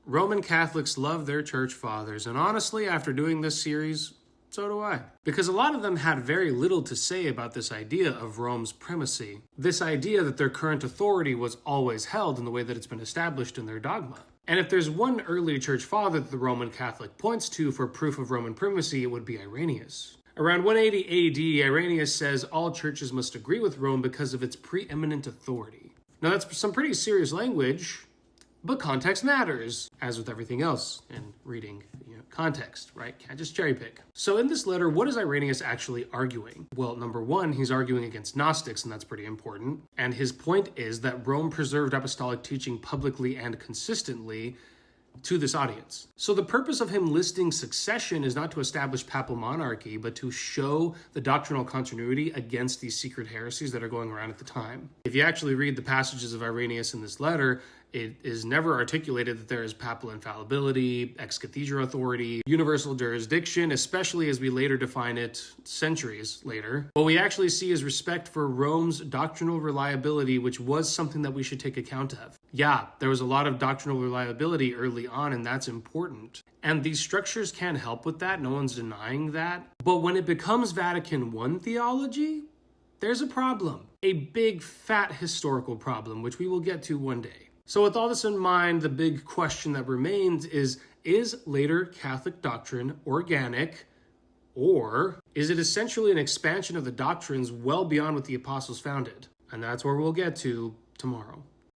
Roman Catholics love their church fathers, and honestly, after doing this series, so do I. Because a lot of them had very little to say about this idea of Rome's primacy. This idea that their current authority was always held in the way that it's been established in their dogma. And if there's one early church father that the Roman Catholic points to for proof of Roman primacy, it would be Irenaeus. Around 180 AD, Irenaeus says all churches must agree with Rome because of its preeminent authority. Now that's some pretty serious language, but context matters, as with everything else in reading, context, right? Can't just cherry pick. So in this letter, what is Irenaeus actually arguing? Well, number one, he's arguing against Gnostics, and that's pretty important. And his point is that Rome preserved apostolic teaching publicly and consistently to this audience. So the purpose of him listing succession is not to establish papal monarchy, but to show the doctrinal continuity against these secret heresies that are going around at the time. If you actually read the passages of Irenaeus in this letter, it is never articulated that there is papal infallibility, ex cathedra authority, universal jurisdiction, especially as we later define it centuries later. What we actually see is respect for Rome's doctrinal reliability, which was something that we should take account of. Yeah, there was a lot of doctrinal reliability early on, and that's important. And these structures can help with that, no one's denying that. But when it becomes Vatican I theology, there's a problem. A big, fat historical problem, which we will get to one day. So with all this in mind, the big question that remains is later Catholic doctrine organic, or is it essentially an expansion of the doctrines well beyond what the apostles founded? And that's where we'll get to tomorrow.